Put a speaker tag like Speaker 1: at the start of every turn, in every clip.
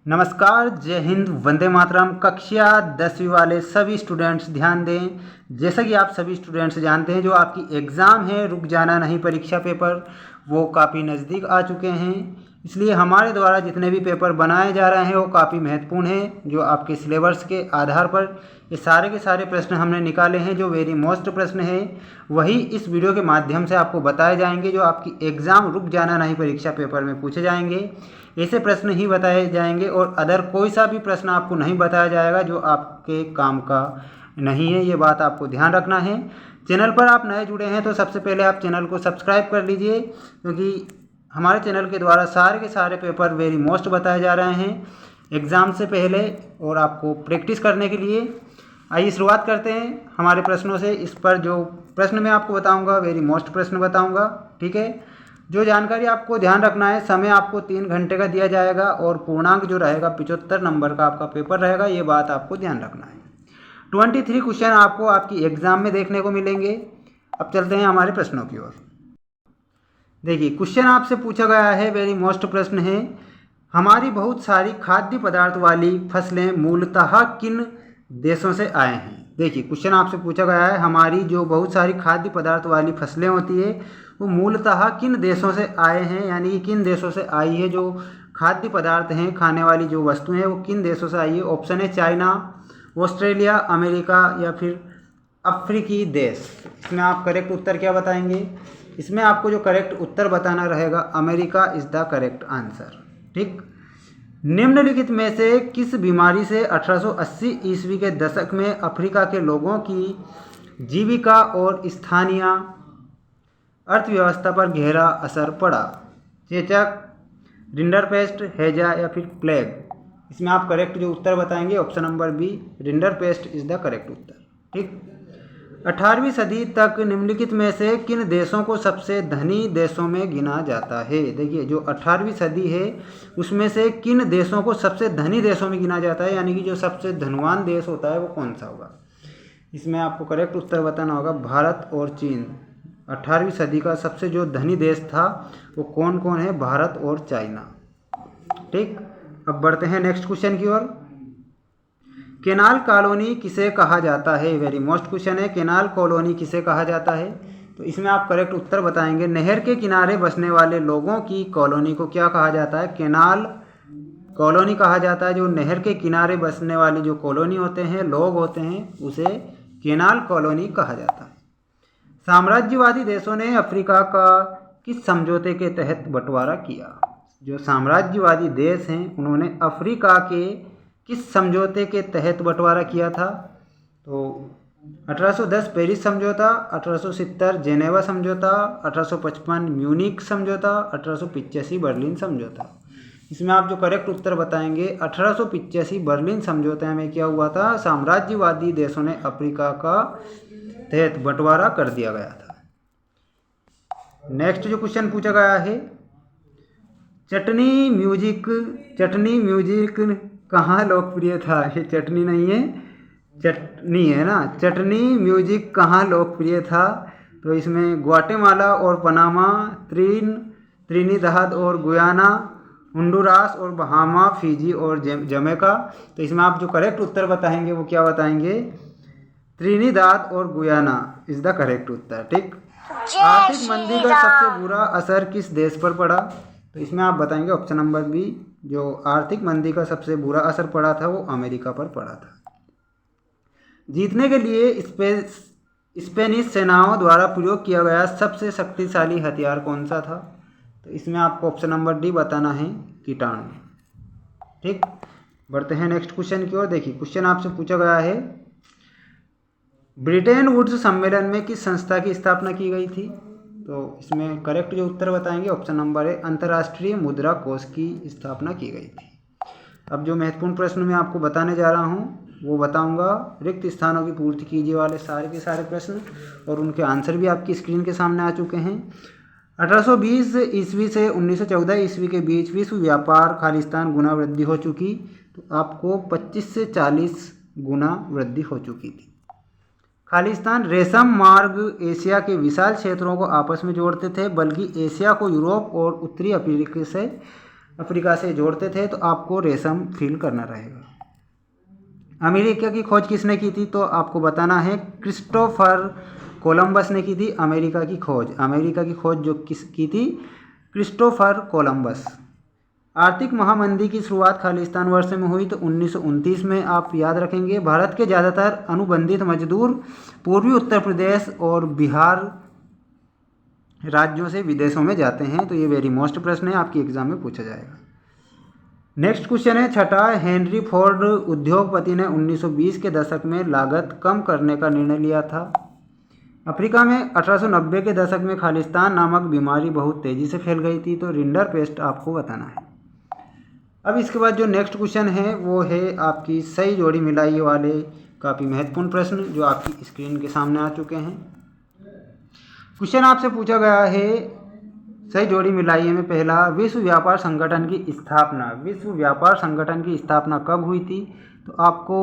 Speaker 1: नमस्कार, जय हिंद, वंदे मातरम। कक्षा 10वीं वाले सभी स्टूडेंट्स ध्यान दें। जैसा कि आप सभी स्टूडेंट्स जानते हैं, जो आपकी एग्ज़ाम है रुक जाना नहीं परीक्षा पेपर, वो काफ़ी नज़दीक आ चुके हैं। इसलिए हमारे द्वारा जितने भी पेपर बनाए जा रहे हैं वो काफ़ी महत्वपूर्ण हैं। जो आपके सिलेबस के आधार पर ये सारे के सारे प्रश्न हमने निकाले हैं, जो वेरी मोस्ट प्रश्न है वही इस वीडियो के माध्यम से आपको बताए जाएंगे, जो आपकी एग्ज़ाम रुक जाना नहीं परीक्षा पेपर में पूछे जाएंगे। ऐसे प्रश्न ही बताए जाएंगे और अदर कोई सा भी प्रश्न आपको नहीं बताया जाएगा जो आपके काम का नहीं है। ये बात आपको ध्यान रखना है। चैनल पर आप नए जुड़े हैं तो सबसे पहले आप चैनल को सब्सक्राइब कर लीजिए, क्योंकि हमारे चैनल के द्वारा सारे के सारे पेपर वेरी मोस्ट बताए जा रहे हैं एग्ज़ाम से पहले और आपको प्रैक्टिस करने के लिए। आइए शुरुआत करते हैं हमारे प्रश्नों से। इस पर जो प्रश्न मैं आपको बताऊंगा वेरी मोस्ट प्रश्न बताऊंगा, ठीक है। जो जानकारी आपको ध्यान रखना है, समय आपको 3 घंटे का दिया जाएगा और पूर्णांक जो रहेगा 75 नंबर का आपका पेपर रहेगा। ये बात आपको ध्यान रखना है। 23 क्वेश्चन आपको आपकी एग्ज़ाम में देखने को मिलेंगे। अब चलते हैं हमारे प्रश्नों की ओर। देखिए, क्वेश्चन आपसे पूछा गया है, वेरी मोस्ट प्रश्न है, हमारी बहुत सारी खाद्य पदार्थ वाली फसलें मूलतः किन देशों से आए हैं। देखिए, क्वेश्चन आपसे पूछा गया है, हमारी जो बहुत सारी खाद्य पदार्थ वाली फसलें होती है वो मूलतः किन देशों से आए हैं, यानी कि किन देशों से आई है। जो खाद्य पदार्थ हैं, खाने वाली जो वस्तुएं हैं, वो किन देशों से आई है। ऑप्शन है चाइना, ऑस्ट्रेलिया, अमेरिका या फिर अफ्रीकी देश। इसमें आप करेक्ट उत्तर क्या बताएंगे? इसमें आपको जो करेक्ट उत्तर बताना रहेगा America is the correct answer, ठीक। निम्नलिखित में से किस बीमारी से 1880 ईस्वी के दशक में अफ्रीका के लोगों की जीविका और स्थानीय अर्थव्यवस्था पर गहरा असर पड़ा? चेचक, रिंडरपेस्ट, हैजा या फिर प्लेग। इसमें आप करेक्ट जो उत्तर बताएंगे option number B, rinderpest is the correct उत्तर, ठीक। 18वीं सदी तक निम्नलिखित में से किन देशों को सबसे धनी देशों में गिना जाता है? देखिए, जो 18वीं सदी है उसमें से किन देशों को सबसे धनी देशों में गिना जाता है, यानी कि जो सबसे धनवान देश होता है वो कौन सा होगा? इसमें आपको करेक्ट उत्तर बताना होगा भारत और चीन। 18वीं सदी का सबसे जो धनी देश था वो कौन कौन है? भारत और चाइना, ठीक। अब बढ़ते हैं नेक्स्ट क्वेश्चन की ओर। केनाल कॉलोनी किसे कहा जाता है? वेरी मोस्ट क्वेश्चन है, केनाल कॉलोनी किसे कहा जाता है? तो इसमें आप करेक्ट उत्तर बताएंगे, नहर के किनारे बसने वाले लोगों की कॉलोनी को क्या कहा जाता है? केनाल कॉलोनी कहा जाता है। जो नहर के किनारे बसने वाली जो कॉलोनी होते हैं, लोग होते हैं, उसे केनाल कॉलोनी कहा जाता है। साम्राज्यवादी देशों ने अफ्रीका का किस समझौते के तहत बंटवारा किया? जो साम्राज्यवादी देश हैं उन्होंने अफ्रीका के किस समझौते के तहत बंटवारा किया था? तो 1810 पेरिस समझौता, 1870 जेनेवा समझौता, 1855 म्यूनिक समझौता, 1885 बर्लिन समझौता। इसमें आप जो करेक्ट उत्तर बताएंगे 1885 बर्लिन समझौते में क्या हुआ था? साम्राज्यवादी देशों ने अफ्रीका का तहत बंटवारा कर दिया गया था। नेक्स्ट जो क्वेश्चन पूछा गया है, चटनी म्यूजिक कहाँ लोकप्रिय था? ये चटनी नहीं है, चटनी है ना। चटनी म्यूजिक कहाँ लोकप्रिय था? तो इसमें ग्वाटेमाला और पनामा, त्रिनिदाद और गुयाना, होंडुरास और बहामा, फिजी और जमैका। तो इसमें आप जो करेक्ट उत्तर बताएंगे वो क्या बताएंगे? त्रिनिदाद और गुयाना इज द करेक्ट उत्तर, ठीक। आर्थिक मंदी का सबसे बुरा असर किस देश पर पड़ा? तो इसमें आप बताएंगे ऑप्शन नंबर बी, जो आर्थिक मंदी का सबसे बुरा असर पड़ा था वो अमेरिका पर पड़ा था। जीतने के लिए स्पेनिश सेनाओं द्वारा प्रयोग किया गया सबसे शक्तिशाली हथियार कौन सा था? तो इसमें आपको ऑप्शन नंबर डी बताना है, कीटाणु, ठीक। बढ़ते हैं नेक्स्ट क्वेश्चन की ओर। देखिए, क्वेश्चन आपसे पूछा गया है, ब्रिटेन वुड्स सम्मेलन में किस संस्था की स्थापना की गई थी? तो इसमें करेक्ट जो उत्तर बताएंगे ऑप्शन नंबर है, अंतर्राष्ट्रीय मुद्रा कोष की स्थापना की गई थी। अब जो महत्वपूर्ण प्रश्न मैं आपको बताने जा रहा हूँ वो बताऊंगा, रिक्त स्थानों की पूर्ति कीजिए वाले सारे के सारे प्रश्न, और उनके आंसर भी आपकी स्क्रीन के सामने आ चुके हैं। 1820 ईस्वी से 1914 ईस्वी के बीच विश्व व्यापार खालिस्तान गुना वृद्धि हो चुकी, तो आपको 25 से 40 गुना वृद्धि हो चुकी थी। खालिस्तान रेशम मार्ग एशिया के विशाल क्षेत्रों को आपस में जोड़ते थे, बल्कि एशिया को यूरोप और उत्तरी अफ्रीका से अफ्रीका से जोड़ते थे, तो आपको रेशम फिल करना रहेगा। अमेरिका की खोज किसने की थी, तो आपको बताना है क्रिस्टोफर कोलंबस ने की थी अमेरिका की खोज जो की थी क्रिस्टोफर कोलंबस। आर्थिक महामंदी की शुरुआत खालिस्तान वर्ष में हुई, तो 1929 में। आप याद रखेंगे, भारत के ज़्यादातर अनुबंधित मजदूर पूर्वी उत्तर प्रदेश और बिहार राज्यों से विदेशों में जाते हैं, तो ये वेरी मोस्ट प्रश्न है, आपकी एग्जाम में पूछा जाएगा। नेक्स्ट क्वेश्चन है छठा, हेनरी फोर्ड उद्योगपति ने 1920 के दशक में लागत कम करने का निर्णय लिया था। अफ्रीका में 1890 के दशक में खालिस्तान नामक बीमारी बहुत तेज़ी से फैल गई थी, तो रिंडरपेस्ट आपको बताना है। अब इसके बाद जो नेक्स्ट क्वेश्चन है वो है आपकी सही जोड़ी मिलाई वाले काफ़ी महत्वपूर्ण प्रश्न जो आपकी स्क्रीन के सामने आ चुके हैं। क्वेश्चन आपसे पूछा गया है सही जोड़ी मिलाइए में पहला, विश्व व्यापार संगठन की स्थापना कब हुई थी, तो आपको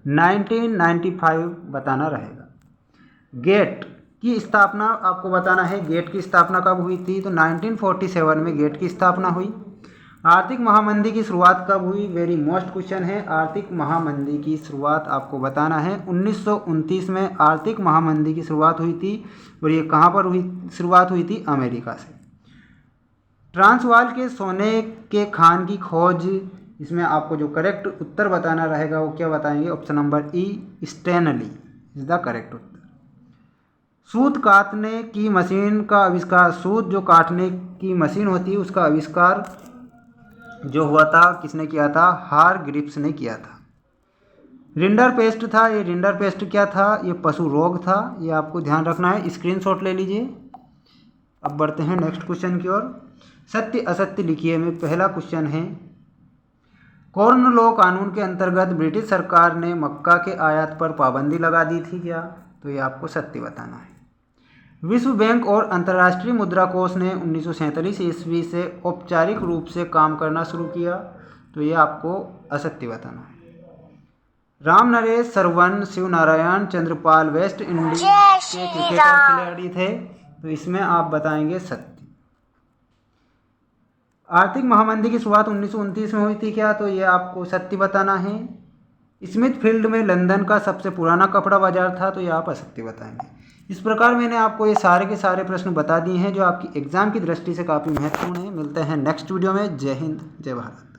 Speaker 1: 1995 बताना रहेगा। गेट की स्थापना आपको बताना है, गेट की स्थापना कब हुई थी, तो 1947 में गेट की स्थापना हुई। आर्थिक महामंदी की शुरुआत कब हुई, वेरी मोस्ट क्वेश्चन है, आर्थिक महामंदी की शुरुआत आपको बताना है 1929 में आर्थिक महामंदी की शुरुआत हुई थी, और ये कहाँ पर शुरुआत हुई थी, अमेरिका से। ट्रांसवाल के सोने के खान की खोज, इसमें आपको जो करेक्ट उत्तर बताना रहेगा वो क्या बताएंगे, option number E, Stanley is the correct उत्तर। सूत काटने की मशीन का आविष्कार, सूत जो काटने की मशीन होती है उसका आविष्कार जो हुआ था किसने किया था, हारग्रीव्स ने किया था। रिंडरपेस्ट था, ये रिंडरपेस्ट क्या था, ये पशु रोग था, ये आपको ध्यान रखना है, स्क्रीनशॉट ले लीजिए। अब बढ़ते हैं नेक्स्ट क्वेश्चन की ओर। सत्य असत्य लिखिए में पहला क्वेश्चन है, कॉर्न लॉ कानून के अंतर्गत ब्रिटिश सरकार ने मक्का के आयात पर पाबंदी लगा दी थी क्या, तो ये आपको सत्य बताना है। विश्व बैंक और अंतर्राष्ट्रीय मुद्रा कोष ने 1947 ईस्वी से औपचारिक रूप से काम करना शुरू किया, तो ये आपको असत्य बताना है। राम नरेश सरवन शिवनारायण चंद्रपाल वेस्ट इंडीज के क्रिकेटर खिलाड़ी थे, तो इसमें आप बताएंगे सत्य। आर्थिक महामंदी की शुरुआत 1929 में हुई थी क्या, तो ये आपको सत्य बताना है। स्मिथ फील्ड में लंदन का सबसे पुराना कपड़ा बाजार था, तो ये आप असत्य बताएंगे। इस प्रकार मैंने आपको ये सारे के सारे प्रश्न बता दिए हैं जो आपकी एग्जाम की दृष्टि से काफ़ी महत्वपूर्ण है। मिलते हैं नेक्स्ट वीडियो में। जय हिंद, जय भारत।